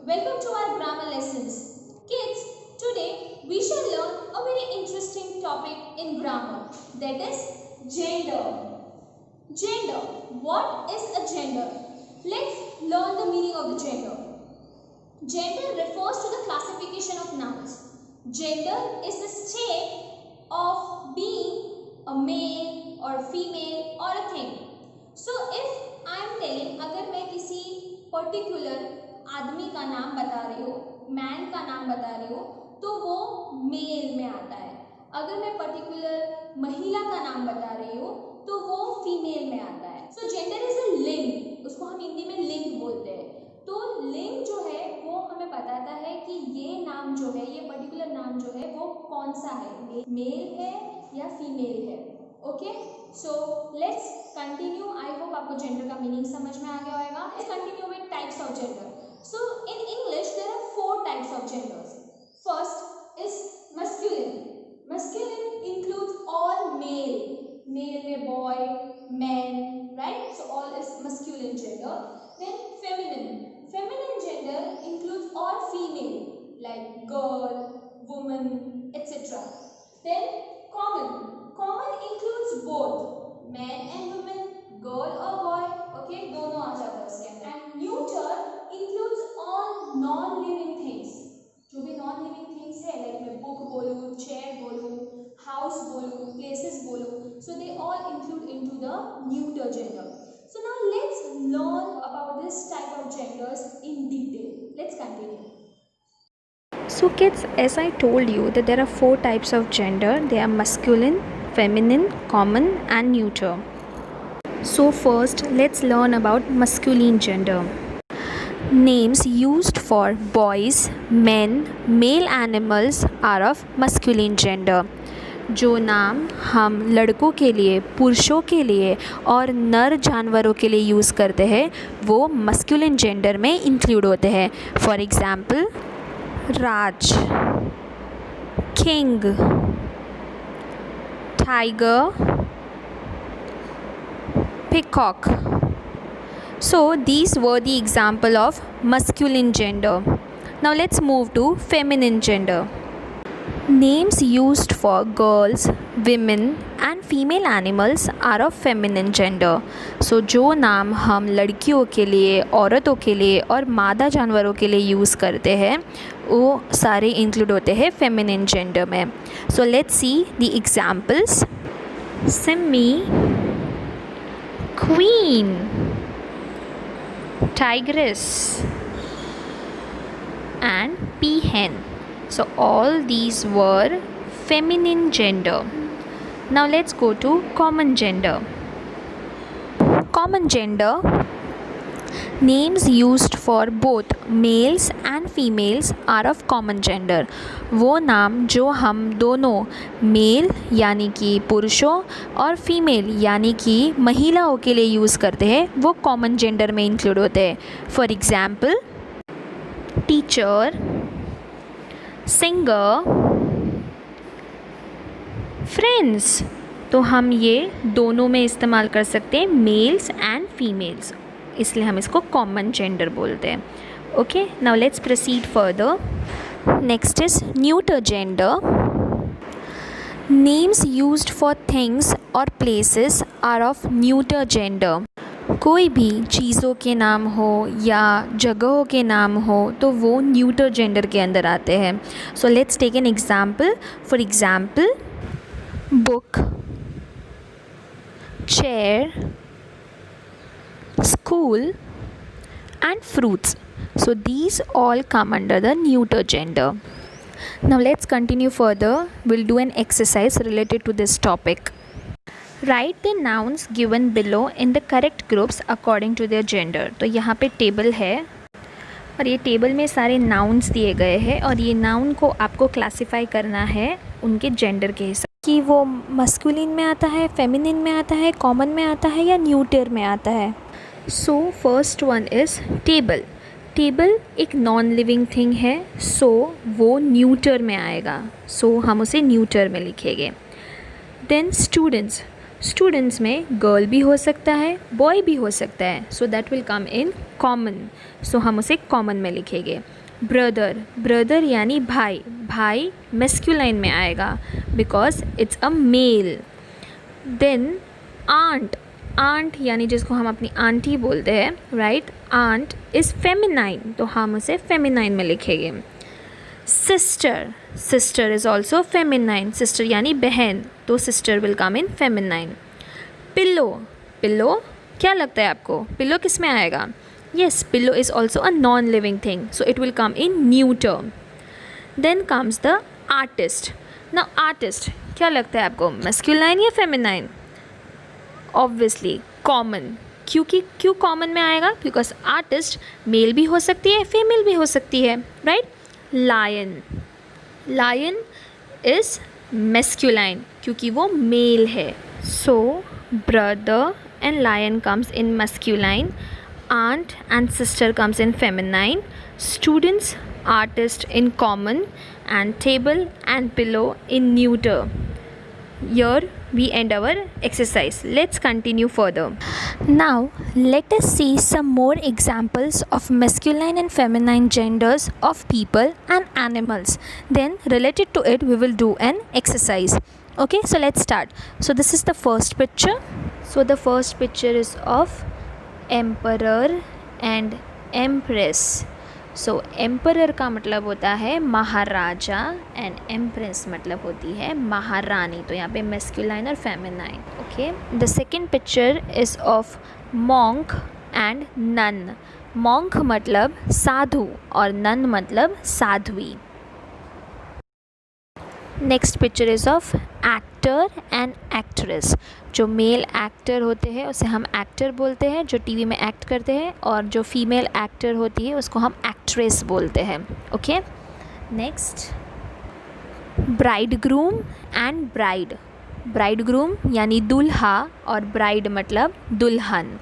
Welcome to our grammar lessons. Kids, today we shall learn a very interesting topic in grammar, that is gender. Gender. What is a gender? Let's learn the meaning of the gender. Gender refers to the classification of nouns. Gender is the state of being a male or a female or a thing. So if I am telling, अगर मैं किसी particular आदमी का नाम बता रही हो, man का नाम बता रही हो, तो वो मेल में आता है. अगर मैं पर्टिकुलर महिला का नाम बता रही हूँ तो वो फीमेल में आता है. सो जेंडर इज अ लिंग, उसको हम हिंदी में लिंग बोलते हैं. तो लिंग जो है वो हमें बताता है कि ये नाम जो है, ये पर्टिकुलर नाम जो है वो कौन सा है, मेल है या फीमेल है. Okay, so let's continue. I hope आपको जेंडर का मीनिंग समझ में आ गया होगा. Let's continue with types of gender. So in English there are 4 types of genders. First is masculine. Masculine includes all male. Male में boy, man, right? So all is masculine gender. Then feminine. Feminine gender includes all female, like girl, woman, etc. Then common. Common includes both man and woman, girl or boy. Okay, दोनों आ जाता है उसके अंदर. And neuter includes all non-living things. जो भी non-living things है, like मैं book बोलूँ, chair बोलूँ, house बोलूँ, places बोलूँ, so they all include into the neuter gender. So now let's learn about this type of genders in detail. Let's continue. So kids, as I told you that there are 4 types of gender. They are masculine, feminine, common and neuter. So first let's learn about masculine gender. Names used for boys, men, male animals are of masculine gender. जो नाम हम लड़कों के लिए, पुरुषों के लिए और नर जानवरों के लिए यूज़ करते हैं वो मस्कुलिन जेंडर में इंक्लूड होते हैं. For example Raj, king, tiger, peacock. So these were the example of masculine gender. Now let's move to feminine gender. Names used for girls, women and female animals are of feminine gender. So जो नाम हम लड़कियों के लिए, औरतों के लिए और मादा जानवरों के लिए यूज़ करते हैं वो सारे इंक्लूड होते हैं feminine gender में. So let's see the examples. Simmi, Queen, Tigress and peahen. So all these were feminine gender. Now let's go to common gender. Common gender. Names used for both males and females are of common gender. वो नाम जो हम दोनों mail यानी कि पुरुषों और female यानी कि महिलाओं के लिए यूज़ करते हैं वो कॉमन जेंडर में इंक्लूड होते हैं. For example teacher, singer, friends. तो हम ये दोनों में इस्तेमाल कर सकते हैं, मेल्स एंड फीमेल्स, इसलिए हम इसको कॉमन जेंडर बोलते हैं. Okay, now let's proceed further. Next is neuter gender. Names used for things और places are of neuter gender. कोई भी चीज़ों के नाम हो या जगहों के नाम हो तो वो न्यूटर जेंडर के अंदर आते हैं. So let's take an example. For example book, chair, school and fruits. So these all come under the neuter gender. Now let's continue further. We'll do an exercise related to this topic. Write the nouns given below in the correct groups according to their gender. तो यहाँ पे table है और ये table में सारे nouns दिए गए हैं और ये नाउन को आपको क्लासीफाई करना है उनके जेंडर के हिसाब कि वो मस्कुलिन में आता है, फेमिनिन में आता है, कॉमन में आता है या न्यूटर में आता है. So first one is table. Table एक नॉन लिविंग थिंग है, सो वो न्यूटर में आएगा, सो हम उसे न्यूटर में लिखेंगे. Then students. स्टूडेंट्स में गर्ल भी हो सकता है, बॉय भी हो सकता है, so that will come in common, so हम उसे कॉमन में लिखेंगे. ब्रदर, ब्रदर यानी भाई, भाई मेस्क्यूलाइन में आएगा because it's a male. Then aunt, aunt यानी जिसको हम अपनी आंटी बोलते हैं, राइट, आंट इज़ फेमिनाइन, तो हम उसे फेमिनाइन में लिखेंगे. Sister, sister is also feminine, sister यानी बहन, तो sister will come in feminine. Pillow, pillow क्या लगता है आपको, पिल्लो किस में आएगा? Yes, pillow is also a non living thing, so it will come in neuter. Then comes the artist. Now artist क्या लगता है आपको, मस्क्यूलाइन या फेमिनाइन? Obviously common. क्यों कॉमन में आएगा? बिकॉज आर्टिस्ट मेल भी हो सकती है, फीमेल भी हो सकती है, right. Lion, lion is masculine क्योंकि वो मेल है, so brother and lion comes in masculine, aunt and sister comes in feminine, students, artist in common, and table and pillow in neuter. Here we end our exercise. Let's continue further. Now let us see some more examples of masculine and feminine genders of people and animals. Then related to it we will do an exercise. Okay, so let's start. So this is the first picture. So the first picture is of emperor and empress. So emperor का मतलब होता है महाराजा and empress मतलब होती है महारानी, तो यहाँ पे मेस्क्यूलाइन और feminine. Okay, the second picture is of monk and nun. Monk मतलब साधु और नन मतलब साध्वी. Next picture is of actor and actress. जो मेल एक्टर होते हैं उसे हम एक्टर बोलते हैं, जो टीवी में एक्ट करते हैं, और जो फीमेल एक्टर होती है उसको हम एक्ट्रेस बोलते हैं. Okay, next bride groom and bride. Bride groom यानी दूल्हा और ब्राइड मतलब दुल्हन.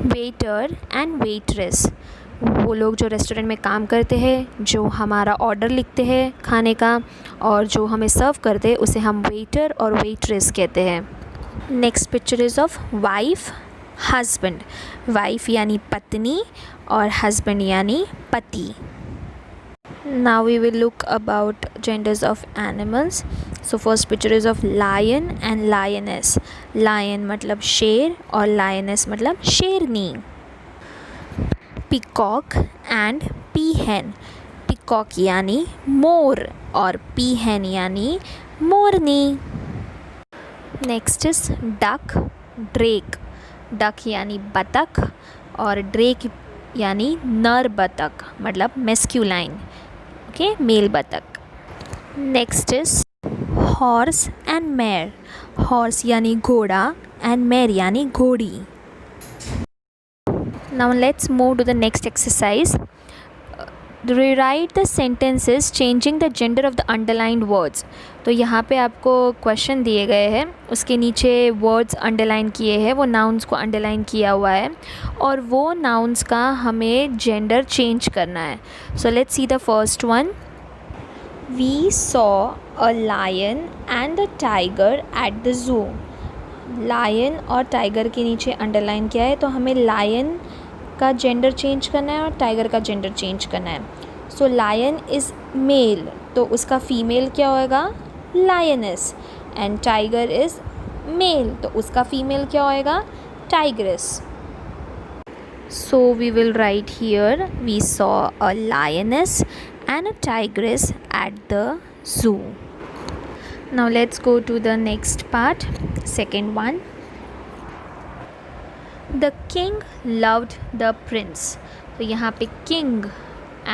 Waiter and waitress. वो लोग जो रेस्टोरेंट में काम करते हैं, जो हमारा ऑर्डर लिखते हैं खाने का और जो हमें सर्व करते हैं, उसे हम वेटर और वेट्रेस कहते हैं. Next picture is of wife, husband. Wife यानी पत्नी और हस्बैंड यानी पति. Now we will look about genders of animals. So first picture is of lion and lioness. Lion मतलब शेर और लायनेस मतलब शेरनी. Peacock and पीहेन. पिकॉक यानी मोर और पीहेन यानी मोरनी. Next is duck, drake. Duck यानी बतख और ड्रेक यानी नर बतख मतलब मेस्क्यूलाइन. ओके, मेल बतख. Next is horse and mare. Horse यानी घोड़ा एंड मेयर यानी घोड़ी. Now let's move to the next exercise. Rewrite the sentences changing the gender of the underlined words. तो यहाँ पे आपको क्वेश्चन दिए गए हैं, उसके नीचे वर्ड्स अंडरलाइन किए हैं, वो नाउन्स को अंडरलाइन किया हुआ है और वो नाउन्स का हमें जेंडर चेंज करना है. So let's see the first one. We saw a lion and a tiger at the zoo. Lion और टाइगर के नीचे अंडरलाइन किया है, तो हमें लायन का जेंडर चेंज करना है और टाइगर का जेंडर चेंज करना है. सो लायन इज़ मेल, तो उसका फीमेल क्या होएगा, lioness. And tiger is male, तो उसका फीमेल क्या होएगा, tigress. So we will write here we saw a lioness and a tigress at the zoo. Now let's go to the next part, second one. The king loved the prince. तो यहाँ पे king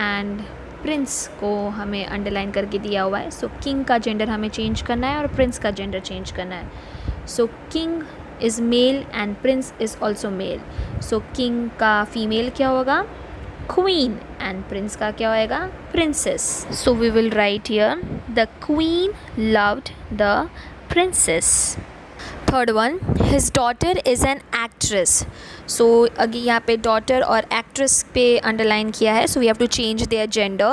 and prince को हमें underline करके दिया हुआ है. सो king का जेंडर हमें चेंज करना है और prince का जेंडर चेंज करना है. सो king is male and prince is also male. So king का फीमेल क्या होगा, queen, and prince का क्या होएगा, princess. So we will write here the queen loved the princess. Third one, his daughter is an actress. So अगर यहाँ पे daughter और actress पे underline किया है, so we have to change their gender.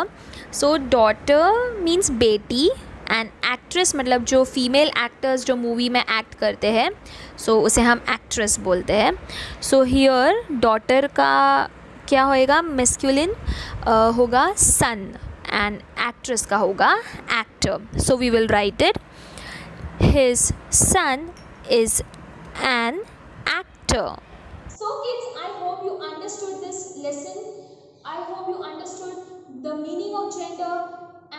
So daughter means बेटी and actress मतलब जो फीमेल एक्टर्स जो मूवी में एक्ट करते हैं, सो उसे हम एक्ट्रेस बोलते हैं. सो हियर डॉटर का क्या होएगा, मेस्कुलिन होगा सन, एंड एक्ट्रेस का होगा actor. So we will write it, his son is an actor. So kids, I hope you understood this lesson. I hope you understood the meaning of gender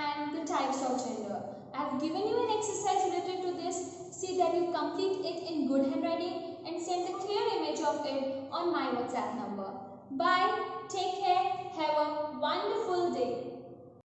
and the types of gender. I have given you an exercise related to this. See that you complete it in good handwriting and send a clear image of it on my WhatsApp number. Bye. Take care. Have a wonderful day.